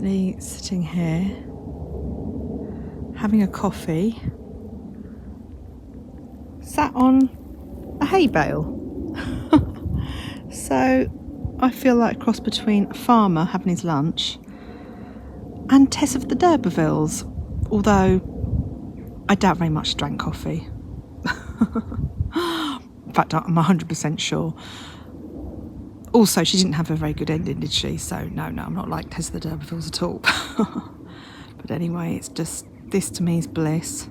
currently sitting here having a coffee, sat on a hay bale. So I feel like a cross between a farmer having his lunch and Tess of the D'Urbervilles, although I doubt very much drank coffee. In fact, I'm 100% sure. Also, she didn't have a very good ending, did she? So no, I'm not like Tess of the D'Urbervilles at all. But anyway, it's just, this to me is bliss.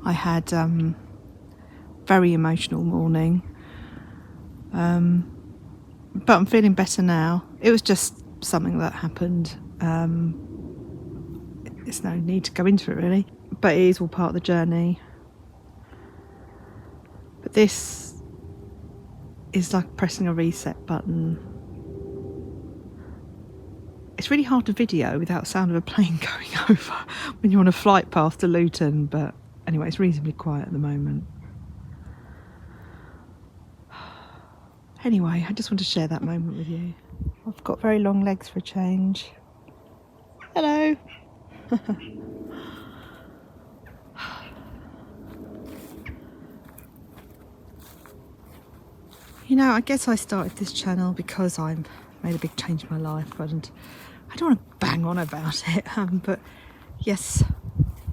I had very emotional morning, but I'm feeling better now. It was just something that happened. There's no need to go into it really, but it is all part of the journey. But this is like pressing a reset button. It's really hard to video without sound of a plane going over when you're on a flight path to Luton, but anyway, it's reasonably quiet at the moment. Anyway, I just want to share that moment with you. I've got very long legs for a change. Hello. You know, I guess I started this channel because I made a big change in my life, but I don't want to bang on about it. But yes,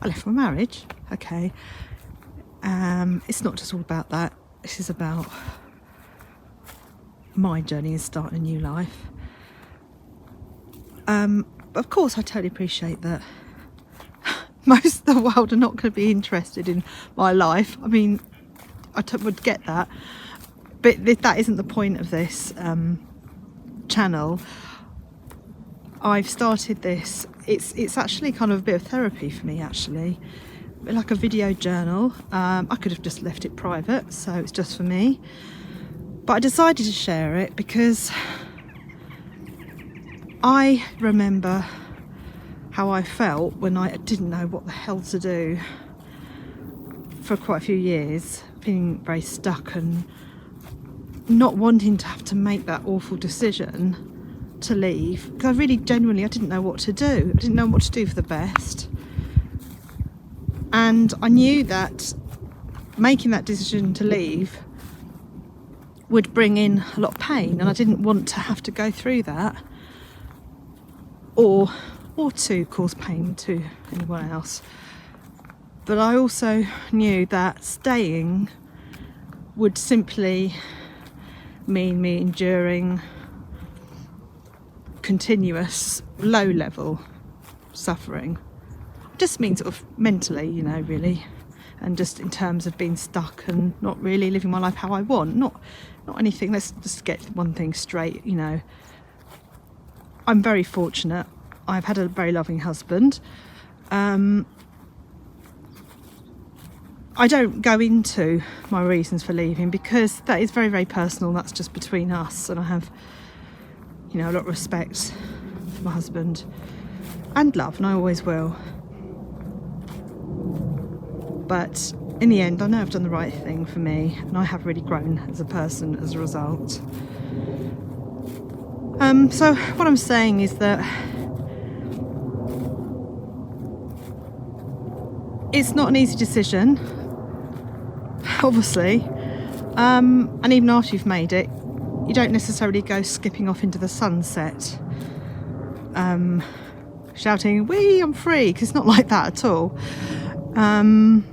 I left my marriage. Okay. It's not just all about that. This is about my journey in starting a new life. Of course, I totally appreciate that most of the world are not going to be interested in my life. I mean, I would get that, but that isn't the point of this channel. I've started this. It's actually kind of a bit of therapy for me, actually, like a video journal. I could have just left it private, so it's just for me. But I decided to share it because I remember how I felt when I didn't know what the hell to do for quite a few years, feeling very stuck and not wanting to have to make that awful decision to leave, because I really genuinely I didn't know what to do. I didn't know what to do for the best, and I knew that making that decision to leave would bring in a lot of pain, and I didn't want to have to go through that or to cause pain to anyone else. But I also knew that staying would simply mean me enduring continuous low level suffering. Just means sort of mentally, you know, really, and just in terms of being stuck and not really living my life how I want. Not anything, let's just get one thing straight, you know. I'm very fortunate. I've had a very loving husband. I don't go into my reasons for leaving because that is very, very personal. That's just between us, and I have, you know, a lot of respect for my husband and love, and I always will. But in the end, I know I've done the right thing for me, and I have really grown as a person as a result. So what I'm saying is that it's not an easy decision, obviously, and even after you've made it, you don't necessarily go skipping off into the sunset, shouting, "Wee, I'm free," because it's not like that at all. I mean,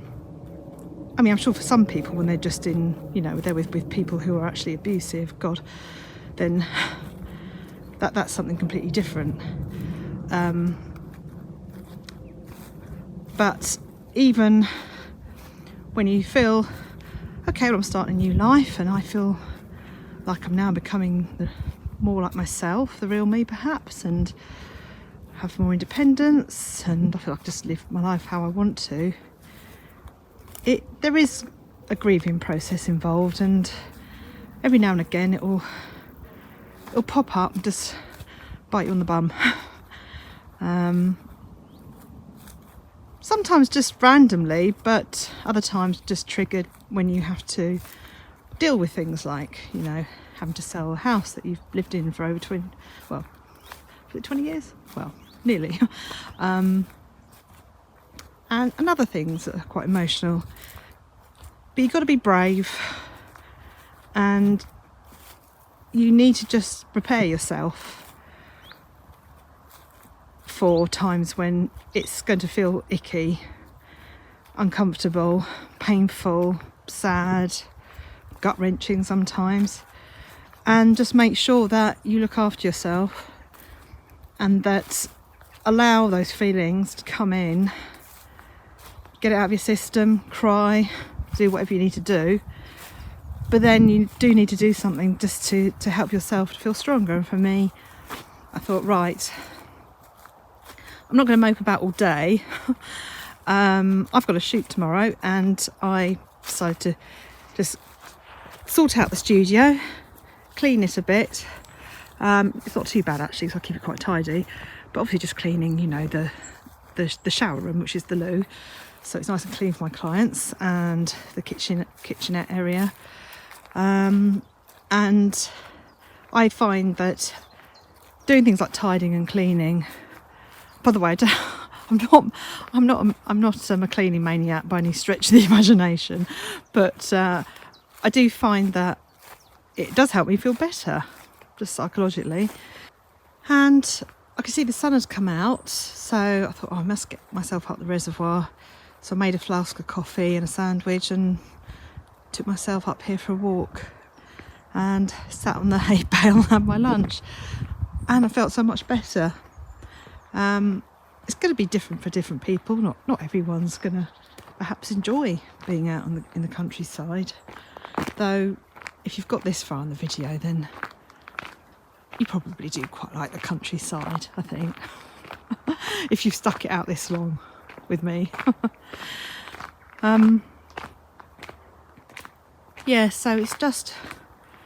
I'm sure for some people, when they're just in, you know, they're with people who are actually abusive, God, then that's something completely different. But even when you feel, okay, well, I'm starting a new life, and I feel like I'm now becoming more like myself, the real me perhaps, and have more independence, and I feel like I just live my life how I want to. There is a grieving process involved, and every now and again it'll pop up and just bite you on the bum. Sometimes just randomly, but other times just triggered when you have to deal with things like, you know, having to sell a house that you've lived in for over 20 years? Well, nearly. And other things that are quite emotional. But you've got to be brave, and you need to just prepare yourself for times when it's going to feel icky, uncomfortable, painful, sad, gut-wrenching sometimes. And just make sure that you look after yourself and that allow those feelings to come in. Get it out of your system, cry, do whatever you need to do. But then you do need to do something just to help yourself to feel stronger. And for me, I thought, right, I'm not going to mope about all day. I've got a shoot tomorrow, and I decided to just sort out the studio, clean it a bit. It's not too bad actually, so I keep it quite tidy. But obviously just cleaning, you know, the shower room, which is the loo. So it's nice and clean for my clients, and the kitchenette area. And I find that doing things like tidying and cleaning. By the way, I'm not a cleaning maniac by any stretch of the imagination, but I do find that it does help me feel better, just psychologically. And I could see the sun had come out, so I thought, oh, I must get myself up the reservoir. So I made a flask of coffee and a sandwich and took myself up here for a walk and sat on the hay bale and had my lunch. And I felt so much better. It's going to be different for different people. Not everyone's going to perhaps enjoy being out in the countryside. Though, if you've got this far in the video, then you probably do quite like the countryside, I think. If you've stuck it out this long with me. Yeah, so it's just,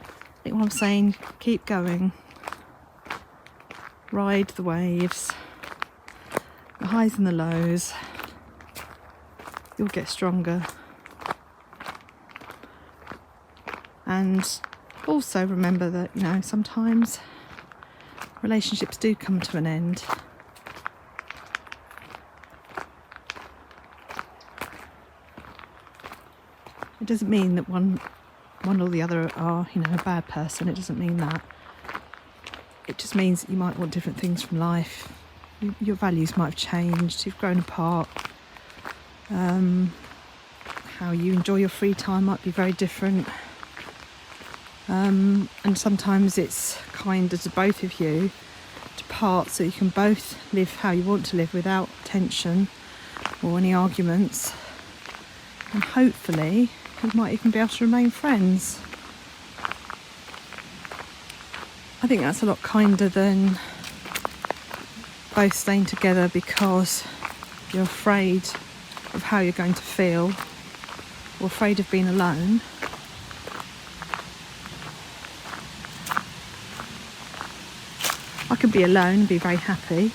I think what I'm saying, keep going. Ride the waves, the highs and the lows. You'll get stronger. And also remember that, you know, sometimes relationships do come to an end. It doesn't mean that one or the other are, you know, a bad person. It doesn't mean that. It just means that you might want different things from life. Your values might have changed. You've grown apart. How you enjoy your free time might be very different. And sometimes it's kinder to both of you to part so you can both live how you want to live without tension or any arguments. And hopefully you might even be able to remain friends. I think that's a lot kinder than both staying together because you're afraid of how you're going to feel or afraid of being alone. I can be alone and be very happy,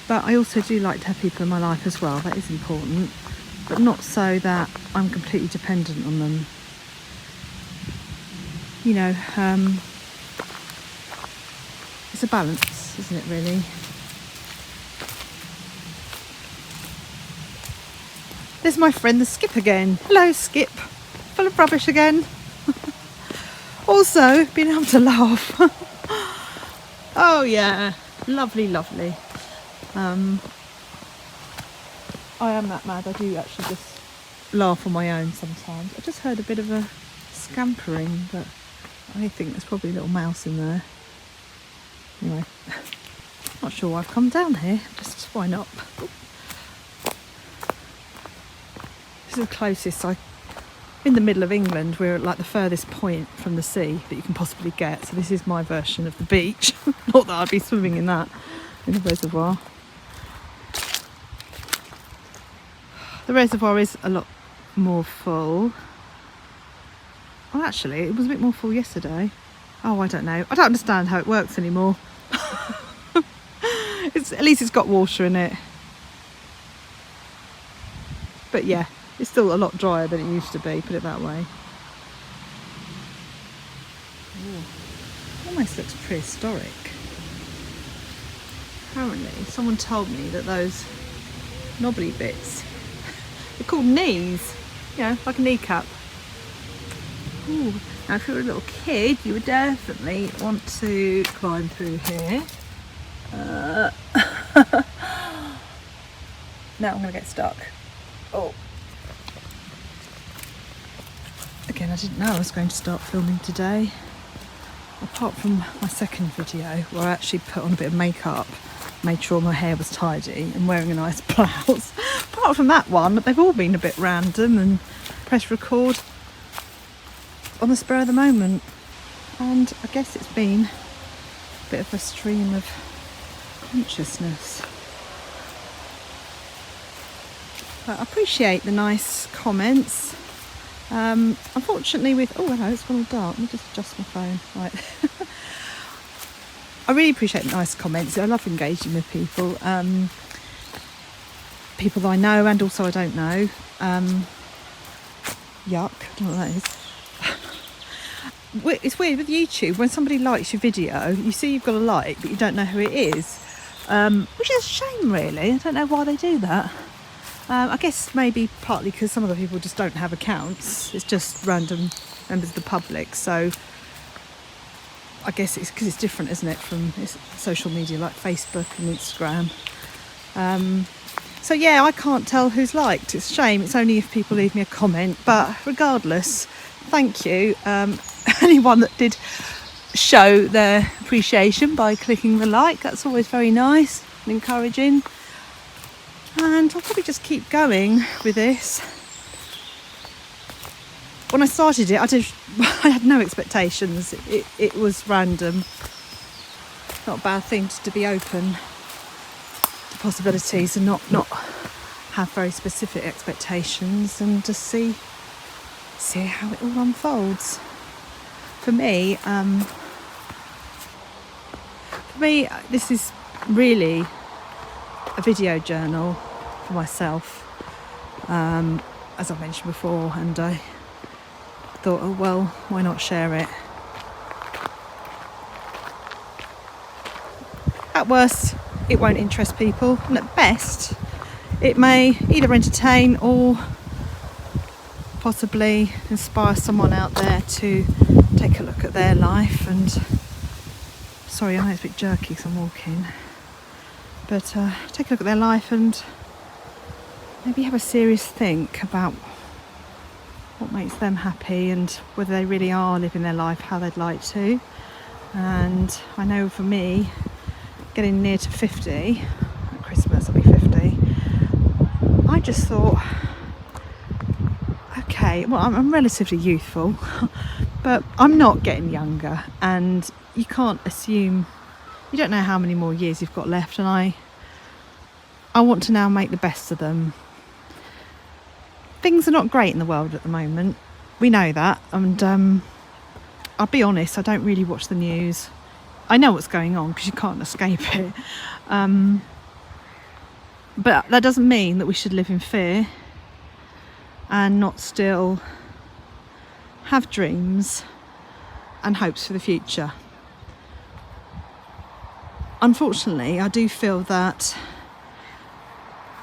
but I also do like to have people in my life as well. That is important, but not so that I'm completely dependent on them. You know, it's a balance, isn't it, really? There's my friend the Skip again. Hello, Skip. Full of rubbish again. Also, being able to laugh. Oh yeah, lovely, lovely. I am that mad. I do actually just laugh on my own sometimes. I just heard a bit of a scampering, but I think there's probably a little mouse in there. Anyway, not sure why I've come down here. Just why not? This is the closest in the middle of England. We're at like the furthest point from the sea that you can possibly get. So this is my version of the beach. Not that I'd be swimming in that, in the reservoir. The reservoir is a lot more full. Well, actually, it was a bit more full yesterday. Oh, I don't know. I don't understand how it works anymore. At least it's got water in it. But yeah, it's still a lot drier than it used to be, put it that way. Ooh, almost looks prehistoric. apparently someone told me that those knobbly bits, they're called knees, you know, like a kneecap. Ooh. Now if you were a little kid, you would definitely want to climb through here. Now I'm going to get stuck. Oh. Again, I didn't know I was going to start filming today. Apart from my second video where I actually put on a bit of makeup, made sure my hair was tidy and wearing a nice blouse. Apart from that one, they've all been a bit random and press record on the spur of the moment. And I guess it's been a bit of a stream of consciousness. But I appreciate the nice comments. Unfortunately with, oh hello, it's gone all dark, let me just adjust my phone, right. I really appreciate the nice comments. I love engaging with people, people that I know and also I don't know. Yuck, I don't know what that is. It's weird with YouTube, when somebody likes your video, you see you've got a like, but you don't know who it is, which is a shame really. I don't know why they do that. I guess maybe partly because some of the people just don't have accounts. It's just random members of the public. So I guess it's because it's different, isn't it, from social media like Facebook and Instagram. So yeah, I can't tell who's liked. It's a shame. It's only if people leave me a comment. But regardless, thank you. Anyone that did show their appreciation by clicking the like, that's always very nice and encouraging. And I'll probably just keep going with this. When I started it, I had no expectations. It was random. Not a bad thing to be open to possibilities and not have very specific expectations and just see how it all unfolds. For me, this is really a video journal for myself, as I mentioned before, and I thought, oh well, why not share it? At worst, it won't interest people, and at best, it may either entertain or possibly inspire someone out there to take a look at their life. And sorry, I know it's a bit jerky because I'm walking. But take a look at their life and maybe have a serious think about what makes them happy and whether they really are living their life how they'd like to. And I know for me, getting near to 50, at Christmas I'll be 50, I just thought, okay, well I'm relatively youthful, but I'm not getting younger, and you can't assume. You don't know how many more years you've got left, and I want to now make the best of them. Things are not great in the world at the moment. We know that, and I'll be honest, I don't really watch the news. I know what's going on because you can't escape it. But that doesn't mean that we should live in fear and not still have dreams and hopes for the future. Unfortunately, I do feel that,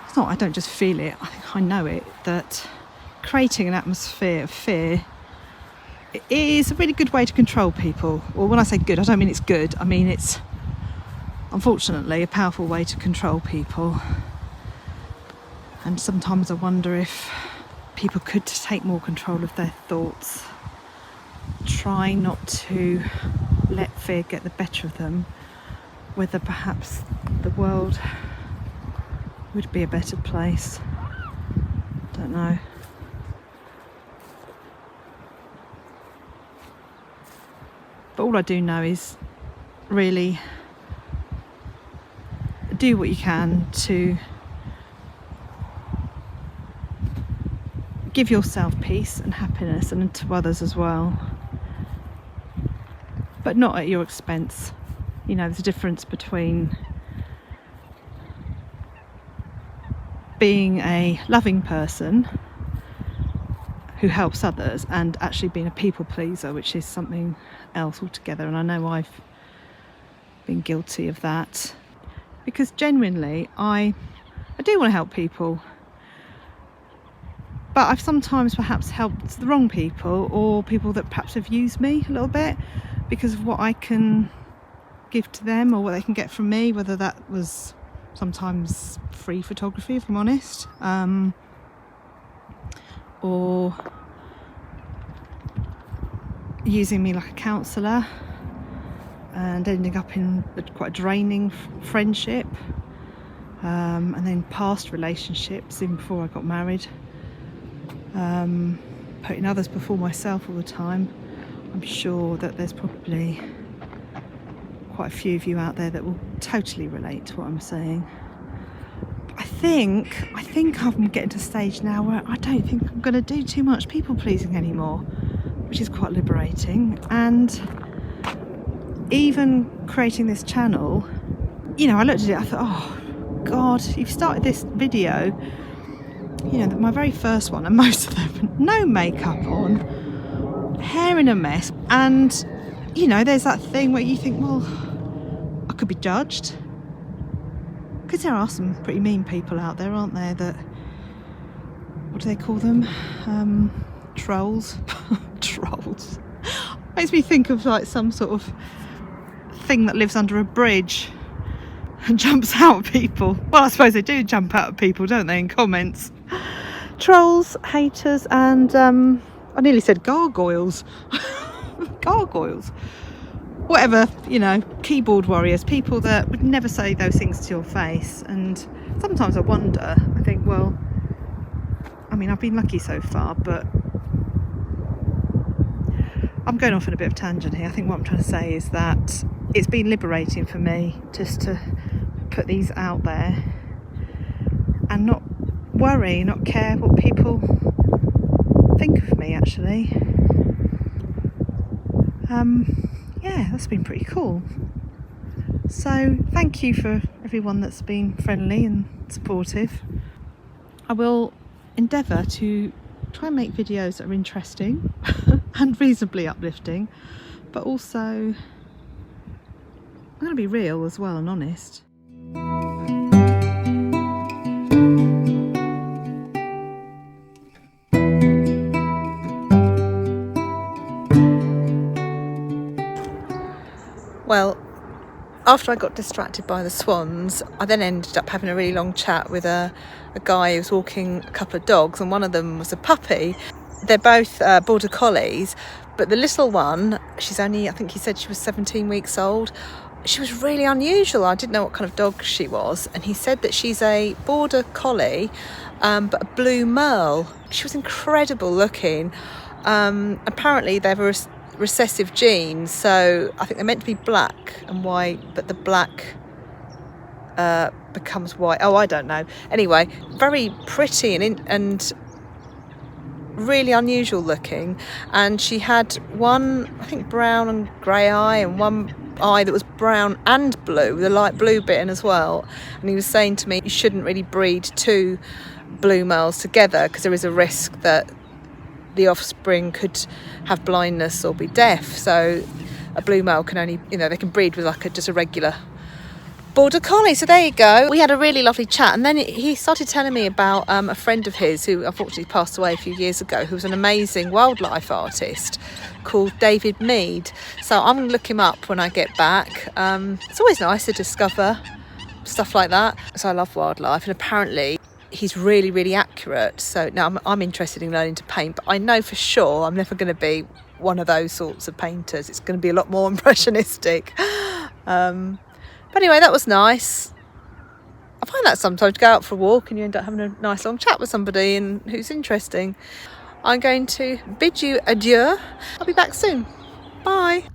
it's not, I don't just feel it, I know it, that creating an atmosphere of fear is a really good way to control people. Or when I say good, I don't mean it's good, I mean it's unfortunately a powerful way to control people. And sometimes I wonder if people could take more control of their thoughts, try not to let fear get the better of them, whether perhaps the world would be a better place. Don't know. But all I do know is really do what you can to give yourself peace and happiness, and to others as well, but not at your expense. You know, there's a difference between being a loving person who helps others and actually being a people pleaser, which is something else altogether. And I know I've been guilty of that. because genuinely I do want to help people, but I've sometimes perhaps helped the wrong people, or people that perhaps have used me a little bit because of what I can give to them or what they can get from me, whether that was sometimes free photography, if I'm honest, or using me like a counsellor and ending up in quite a draining friendship, and then past relationships even before I got married, putting others before myself all the time. I'm sure that there's probably quite a few of you out there that will totally relate to what I'm saying. I think I'm getting to a stage now where I don't think I'm going to do too much people pleasing anymore, which is quite liberating. And even creating this channel, you know, I looked at it, I thought, oh God, you've started this video, you know, my very first one, and most of them, no makeup on, hair in a mess, and you know, there's that thing where you think, well, I could be judged, because there are some pretty mean people out there, aren't there, that, what do they call them, trolls. Trolls makes me think of like some sort of thing that lives under a bridge and jumps out at people. Well, I suppose they do jump out at people, don't they, in comments. Trolls, haters, and I nearly said gargoyles. Gargoyles, whatever, you know, keyboard warriors, people that would never say those things to your face. And sometimes I wonder, I think, well, I mean, I've been lucky so far, but I'm going off on a bit of a tangent here. I think what I'm trying to say is that it's been liberating for me just to put these out there and not worry, not care what people think of me, actually. Yeah, that's been pretty cool. So thank you for everyone that's been friendly and supportive. I will endeavour to try and make videos that are interesting and reasonably uplifting, but also I'm going to be real as well and honest. Well, after I got distracted by the swans, I then ended up having a really long chat with a guy who was walking a couple of dogs, and one of them was a puppy. They're both border collies, but the little one, she's only, I think he said she was 17 weeks old. She was really unusual. I didn't know what kind of dog she was, and he said that she's a border collie, but a blue merle. She was incredible looking. Apparently they have a recessive gene, so I think they're meant to be black and white, but the black becomes white. Oh, I don't know. Anyway, very pretty and really unusual looking. And she had one, I think, brown and grey eye, and one eye that was brown and blue, with a light blue bit in as well. And he was saying to me, you shouldn't really breed two blue merles together because there is a risk that the offspring could have blindness or be deaf. So a blue male can only, you know, they can breed with like just a regular border collie. So there you go. We had a really lovely chat, and then he started telling me about a friend of his who unfortunately passed away a few years ago, who was an amazing wildlife artist called David Mead. So I'm going to look him up when I get back. It's always nice to discover stuff like that. So I love wildlife, and apparently he's really, really accurate. So now I'm interested in learning to paint, but I know for sure I'm never going to be one of those sorts of painters. It's going to be a lot more impressionistic. But anyway, that was nice. I find that sometimes you go out for a walk and you end up having a nice long chat with somebody and who's interesting. I'm going to bid you adieu. I'll be back soon. Bye.